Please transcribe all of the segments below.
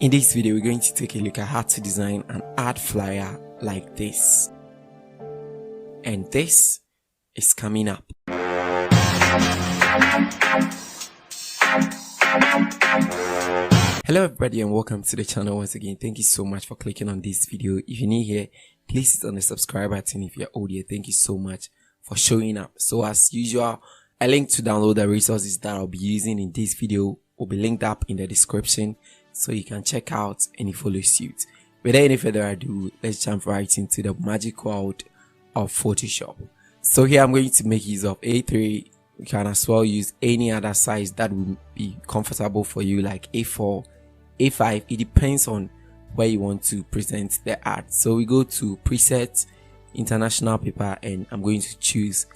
In this video, we're going to take a look at how to design an ad flyer like this. And this is coming up. Hello everybody and welcome to the channel once again. Thank you so much for clicking on this video. If you're new here, please hit on the subscribe button. If you're old here, thank you so much for showing up. So as usual, a link to download the resources that I'll be using in this video will be linked up in the description, so you can check out any follow suit. Without any further ado, let's jump right into the magic world of Photoshop. So here I'm going to make use of A3. You can as well use any other size that will be comfortable for you, like A4, A5. It depends on where you want to present the ad. So we go to preset, international paper, and I'm going to choose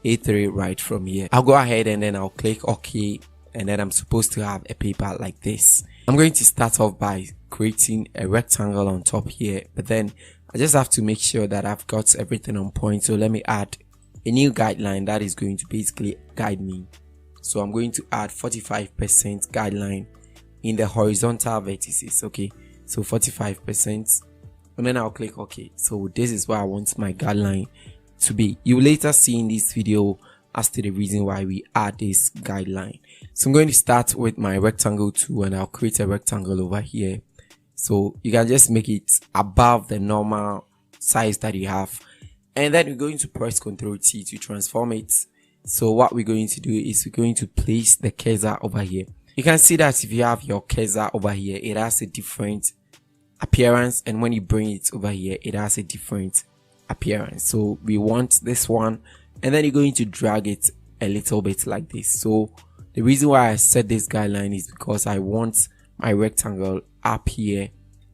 A3 right from here. I'll go ahead and then I'll click OK, and then I'm supposed to have a paper like this. I'm going to start off by creating a rectangle on top here, but then I just have to make sure that I've got everything on point. So let me add a new guideline that is going to basically guide me. So I'm going to add 45% guideline in the horizontal vertices. Okay, so 45%, and then I'll click OK. So this is where I want my guideline to be. You will later see in this video as to the reason why we add this guideline. So I'm going to start with my rectangle tool, and I'll create a rectangle over here. So you can just make it above the normal size that you have, and then we're going to press Ctrl T to transform it. So what we're going to do is we're going to place the cursor over here. You can see that if you have your cursor over here, it has a different appearance, and when you bring it over here, it has a different appearance. So we want this one, and then you're going to drag it a little bit like this. So the reason why I set this guideline is because I want my rectangle up here,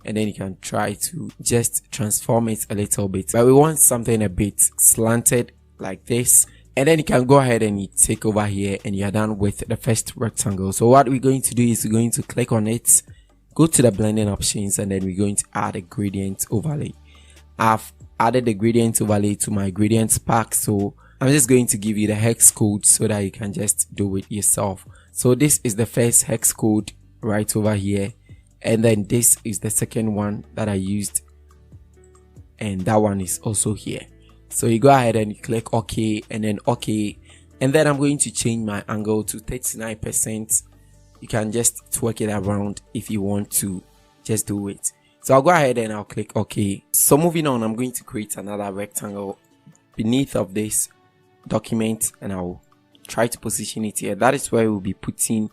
and then you can try to just transform it a little bit, but we want something a bit slanted like this. And then you can go ahead and you take over here, and you're done with the first rectangle. So what we're going to do is we're going to click on it, go to the blending options, and then we're going to add a gradient overlay. I've added the gradient overlay to my gradient pack, so I'm just going to give you the hex code so that you can just do it yourself. So this is the first hex code right over here, and then this is the second one that I used, and that one is also here. So you go ahead and you click OK, and then OK, and then I'm going to change my angle to 39%. You can just twerk it around if you want to just do it. So I'll go ahead and I'll click OK. So moving on, I'm going to create another rectangle beneath of this document, and I'll try to position it here. That is where we'll be putting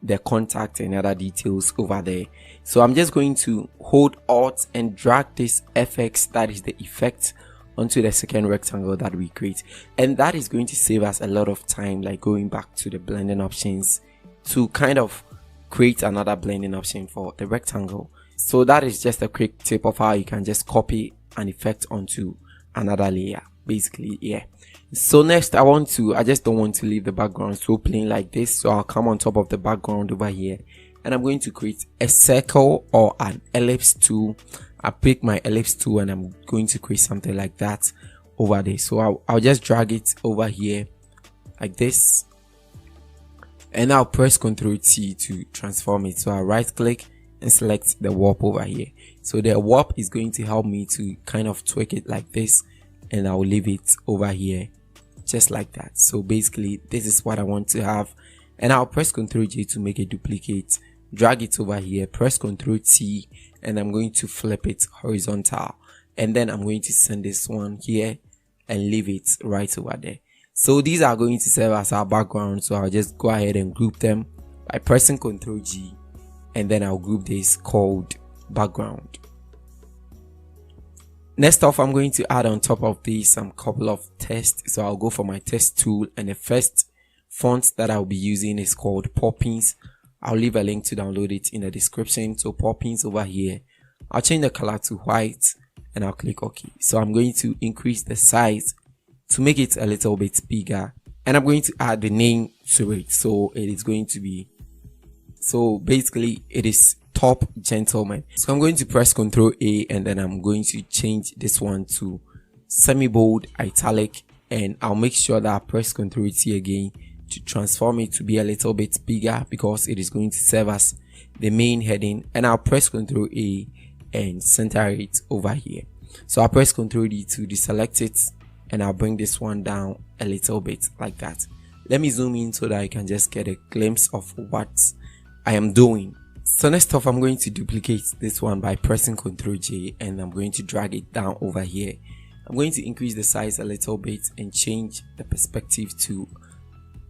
the contact and other details over there. So I'm just going to hold Alt and drag this FX, that is the effect, onto the second rectangle that we create, and that is going to save us a lot of time, like going back to the blending options to kind of create another blending option for the rectangle. So that is just a quick tip of how you can just copy an effect onto another layer, basically. Yeah. So next I just don't want to leave the background so plain like this, so I'll come on top of the background over here, and I'm going to create a circle or an ellipse tool. I pick my ellipse tool, and I'm going to create something like that over there. So I'll just drag it over here like this, and I'll press Ctrl T to transform it. So I'll right click and select the warp over here. So the warp is going to help me to kind of tweak it like this, and I'll leave it over here just like that. So basically this is what I want to have, and I'll press Ctrl J to make a duplicate, drag it over here, press Ctrl T, and I'm going to flip it horizontal, and then I'm going to send this one here and leave it right over there. So these are going to serve as our background, so I'll just go ahead and group them by pressing Ctrl G, and then I'll group this called background. Next off, I'm going to add on top of this some couple of text. So I'll go for my text tool, and the first font that I'll be using is called Poppins. I'll leave a link to download it in the description. So Poppins over here, I'll change the color to white, and I'll click OK. So I'm going to increase the size to make it a little bit bigger, and I'm going to add the name to it. So it is going to be, so basically it is Top Gentleman. So I'm going to press Ctrl A, and then I'm going to change this one to semi-bold italic, and I'll make sure that I press Ctrl T again to transform it to be a little bit bigger, because it is going to serve as the main heading, and I'll press Ctrl A and center it over here. So I'll press Ctrl D to deselect it, and I'll bring this one down a little bit like that. Let me zoom in so that you can just get a glimpse of what I am doing. So next off, I'm going to duplicate this one by pressing Ctrl J, and I'm going to drag it down over here. I'm going to increase the size a little bit and change the perspective to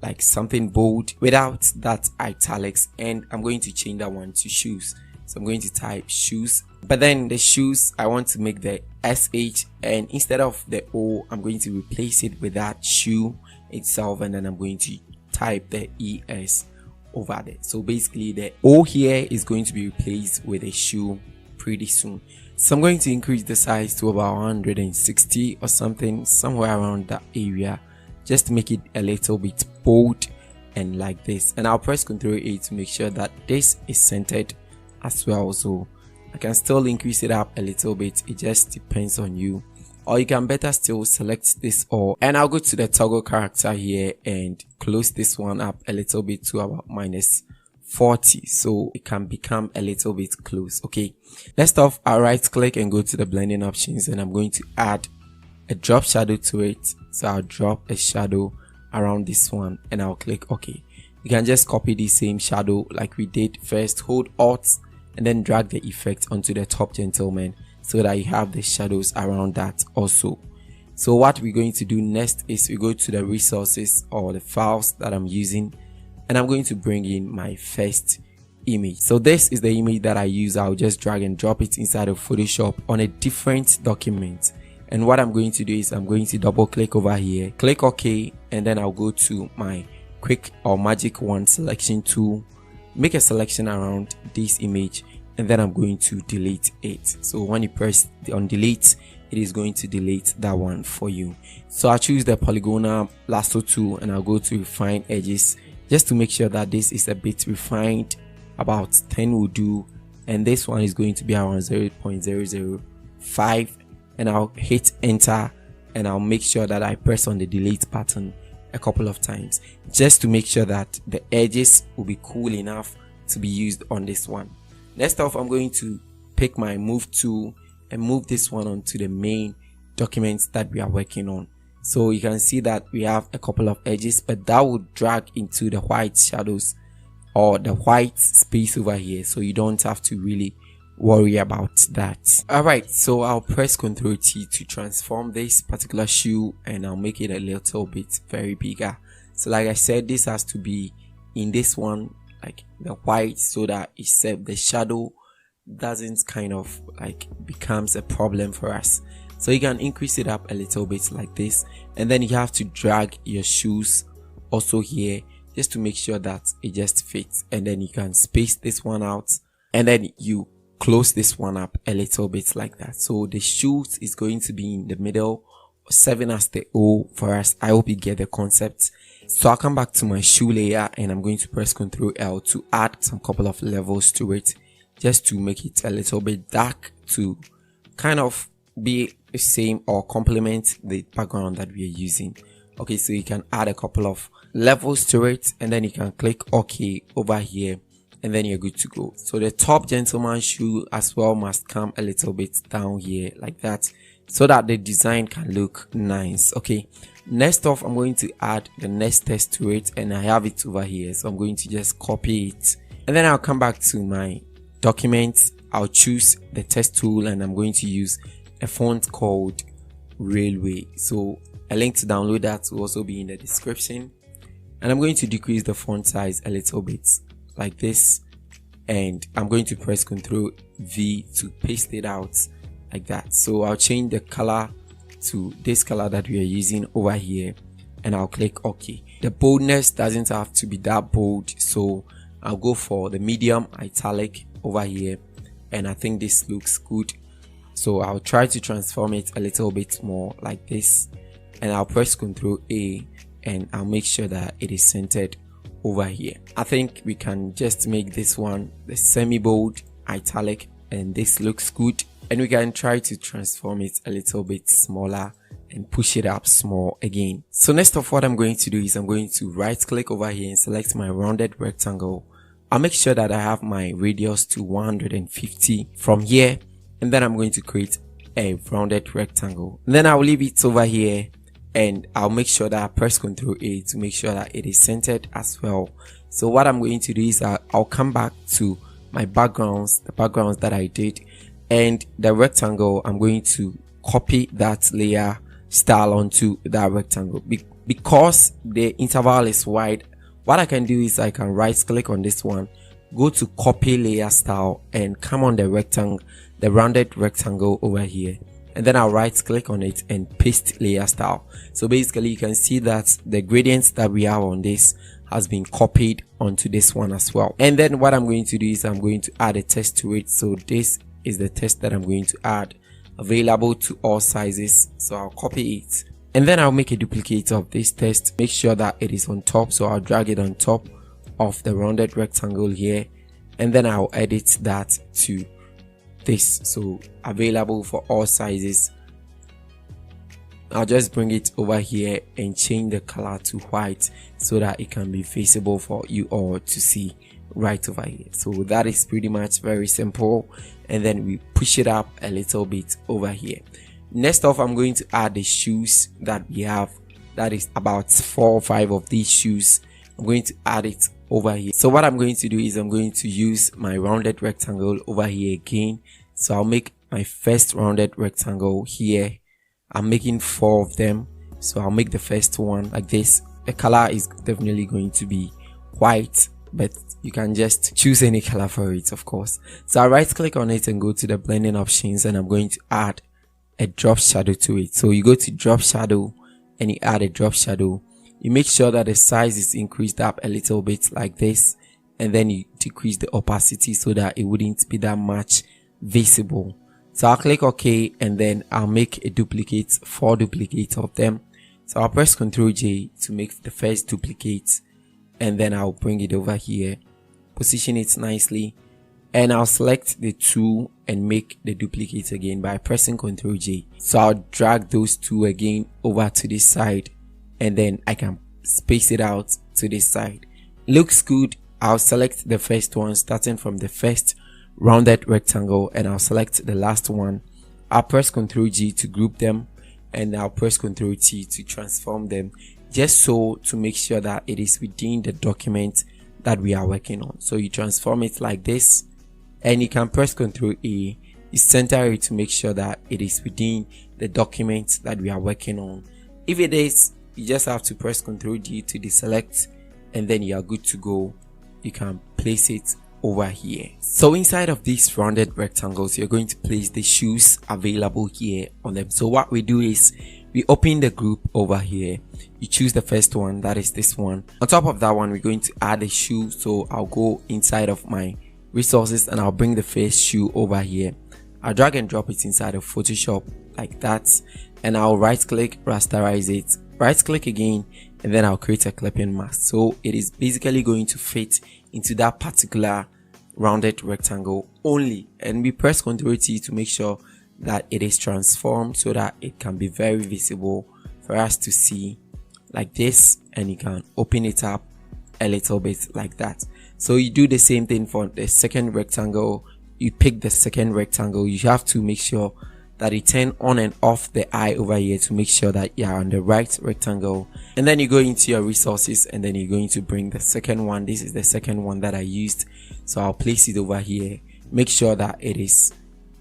like something bold without that italics, and I'm going to change that one to shoes. So I'm going to type shoes, but then the shoes, I want to make the SH, and instead of the O, I'm going to replace it with that shoe itself, and then I'm going to type the ES over there. So basically the O here is going to be replaced with a shoe pretty soon. So I'm going to increase the size to about 160 or something, somewhere around that area, just to make it a little bit bold and like this. And I'll press Ctrl A to make sure that this is centered as well. So I can still increase it up a little bit, it just depends on you, or you can better still select this all. And I'll go to the toggle character here and close this one up a little bit to about -40, so it can become a little bit close. Okay, next off, I'll right click and go to the blending options, and I'm going to add a drop shadow to it. So I'll drop a shadow around this one, and I'll click OK. You can just copy the same shadow like we did first, hold Alt and then drag the effect onto the top gentleman so that you have the shadows around that also. So what we're going to do next is we go to the resources or the files that I'm using, and I'm going to bring in my first image. So this is the image that I use. I'll just drag and drop it inside of Photoshop on a different document. And what I'm going to do is I'm going to double click over here, click OK, and then I'll go to my quick or magic wand selection tool, make a selection around this image, and then I'm going to delete it. So when you press on delete, it is going to delete that one for you. So I choose the polygonal lasso tool, and I'll go to refine edges just to make sure that this is a bit refined. About 10 will do, and this one is going to be around 0.005, and I'll hit enter, and I'll make sure that I press on the delete button a couple of times just to make sure that the edges will be cool enough to be used on this one. Next off, I'm going to pick my move tool and move this one onto the main documents that we are working on. So you can see that we have a couple of edges, but that will drag into the white shadows or the white space over here, so you don't have to really worry about that. Alright, so I'll press Ctrl T to transform this particular shoe, and I'll make it a little bit very bigger. So like I said, this has to be in this one, like the white, so that the shadow doesn't kind of like becomes a problem for us. So you can increase it up a little bit like this, and then you have to drag your shoes also here just to make sure that it just fits, and then you can space this one out, and then you close this one up a little bit like that. So the shoes is going to be in the middle, serving as the O for us. I hope you get the concept. So I'll come back to my shoe layer, and I'm going to press Ctrl L to add some couple of levels to it, just to make it a little bit dark to kind of be the same or complement the background that we are using. Okay, so you can add a couple of levels to it, and then you can click OK over here, and then you're good to go. So the top gentleman shoe as well must come a little bit down here like that, so that the design can look nice. Okay, next off, I'm going to add the next text to it, and I have it over here, so I'm going to just copy it, and then I'll come back to my documents. I'll choose the text tool, and I'm going to use a font called Railway. So a link to download that will also be in the description, and I'm going to decrease the font size a little bit like this, and I'm going to press Ctrl V to paste it out like that. So I'll change the color to this color that we are using over here, and I'll click OK. The boldness doesn't have to be that bold, so I'll go for the medium italic over here, and I think this looks good. So I'll try to transform it a little bit more like this, and I'll press Ctrl A, and I'll make sure that it is centered over here. I think we can just make this one the semi-bold italic, and this looks good, and we can try to transform it a little bit smaller and push it up small again. So next of what I'm going to do is I'm going to right click over here and select my rounded rectangle. I'll make sure that I have my radius to 150 from here, and then I'm going to create a rounded rectangle. And then I'll leave it over here, and I'll make sure that I press Ctrl A to make sure that it is centered as well. So what I'm going to do is I'll come back to my backgrounds, the backgrounds that I did, and the rectangle, I'm going to copy that layer style onto that rectangle. Because the interval is wide, what I can do is I can right click on this one, go to copy layer style, and come on the rectangle, the rounded rectangle over here, and then I'll right click on it and paste layer style. So basically you can see that the gradients that we have on this has been copied onto this one as well. And then what I'm going to do is I'm going to add a text to it. So this is the text that I'm going to add, available to all sizes. So I'll copy it, and then I'll make a duplicate of this text, make sure that it is on top. So I'll drag it on top of the rounded rectangle here, and then I'll edit that to this, so available for all sizes. I'll just bring it over here and change the color to white so that it can be visible for you all to see right over here. So that is pretty much very simple, and then we push it up a little bit over here. Next off, I'm going to add the shoes that we have. That is about 4 or 5 of these shoes. I'm going to add it over here. So what I'm going to do is I'm going to use my rounded rectangle over here again. So I'll make my first rounded rectangle here. I'm making 4 of them. So I'll make the first one like this. The color is definitely going to be white, but you can just choose any color for it, of course. So I'll right click on it and go to the blending options, and I'm going to add a drop shadow to it. So you go to drop shadow and you add a drop shadow. You make sure that the size is increased up a little bit like this, and then you decrease the opacity so that it wouldn't be that much visible. So I'll click OK, and then I'll make a duplicate, 4 duplicates of them. So I'll press Ctrl J to make the first duplicate, and then I'll bring it over here, position it nicely, and I'll select the 2 and make the duplicate again by pressing Ctrl J. So I'll drag those 2 again over to this side, and then I can space it out to this side. Looks good. I'll select the first one starting from the first rounded rectangle, and I'll select the last one. I'll press Ctrl G to group them, and I'll press Ctrl T to transform them, just so to make sure that it is within the document that we are working on. So you transform it like this, and you can press Ctrl A. You center it to make sure that it is within the document that we are working on. If it is, you just have to press Ctrl D to deselect, and then you are good to go. You can place it over here. So inside of these rounded rectangles, you're going to place the shoes available here on them. So what we do is we open the group over here. You choose the first one, that is this one. On top of that one, we're going to add a shoe. So I'll go inside of my resources and I'll bring the first shoe over here. I'll drag and drop it inside of Photoshop like that, and I'll right click, rasterize it, right click again, and then I'll create a clipping mask. So it is basically going to fit into that particular rounded rectangle only, and we press Ctrl T to make sure that it is transformed so that it can be very visible for us to see like this, and you can open it up a little bit like that. So you do the same thing for the second rectangle. You pick the second rectangle. You have to make sure that you turn on and off the eye over here to make sure that you are on the right rectangle, and then you go into your resources, and then you're going to bring the second one. This is the second one that I used, so I'll place it over here. Make sure that it is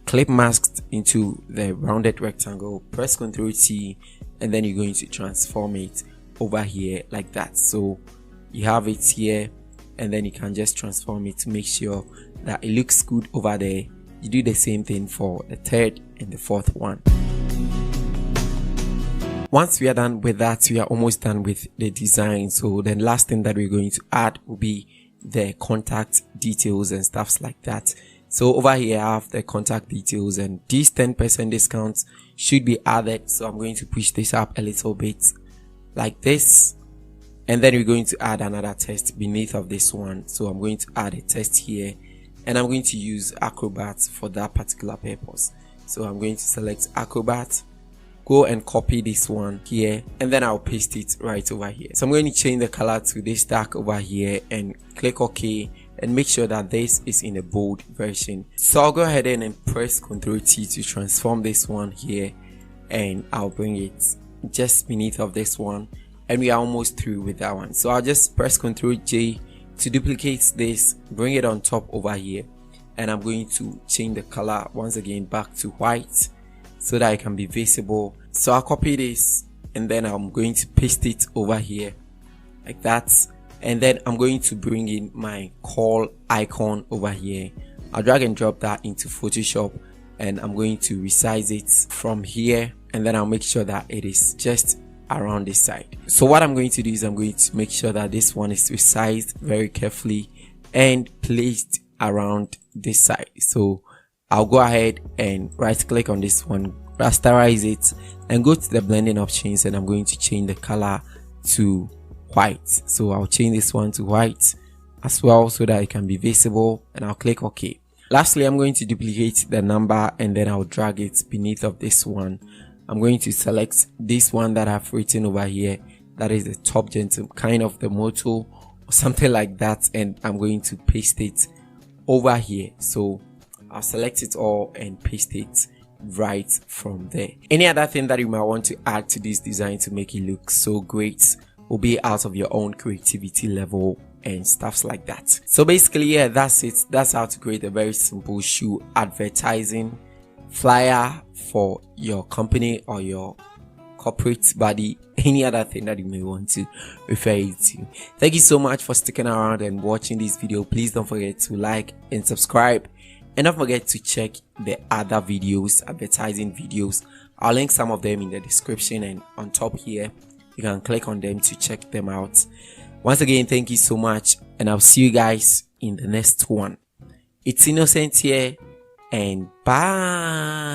clip masked into the rounded rectangle. Press Ctrl T, and then you're going to transform it over here like that. So you have it here, and then you can just transform it to make sure that it looks good over there. You do the same thing for the third and the fourth one. Once we are done with that, we are almost done with the design. So the last thing that we're going to add will be the contact details and stuffs like that. So over here I have the contact details, and these 10% discounts should be added. So I'm going to push this up a little bit like this, and then we're going to add another text beneath of this one. So I'm going to add a text here, and I'm going to use Acrobat for that particular purpose. So I'm going to select Acrobat, go and copy this one here, and then I'll paste it right over here. So I'm going to change the color to this dark over here and click OK. and make sure that this is in a bold version. So I'll go ahead and press Ctrl T to transform this one here, and I'll bring it just beneath of this one, and we are almost through with that one. So I'll just press Ctrl J to duplicate this, bring it on top over here, and I'm going to change the color once again back to white so that it can be visible. So I'll copy this, and then I'm going to paste it over here like that, and then I'm going to bring in my call icon over here. I'll drag and drop that into Photoshop, and I'm going to resize it from here, and then I'll make sure that it is just around this side. So what I'm going to do is I'm going to make sure that this one is resized very carefully and placed around this side. So I'll go ahead and right click on this one, rasterize it, and go to the blending options, and I'm going to change the color to white. So I'll change this one to white as well so that it can be visible, and I'll click OK. Lastly, I'm going to duplicate the number, and then I'll drag it beneath of this one. I'm going to select this one that I've written over here, that is the top gentle, kind of the motto or something like that, and I'm going to paste it over here. So I'll select it all and paste it right from there. Any other thing that you might want to add to this design to make it look so great will be out of your own creativity level and stuffs like that. So basically, yeah, that's it. That's how to create a very simple shoe advertising flyer for your company or your corporate body, any other thing that you may want to refer it to. Thank you so much for sticking around and watching this video. Please don't forget to like and subscribe, and don't forget to check the other videos, advertising videos. I'll link some of them in the description, and on top here you can click on them to check them out. Once again, thank you so much, and I'll see you guys in the next one. It's Innocent here, and bye.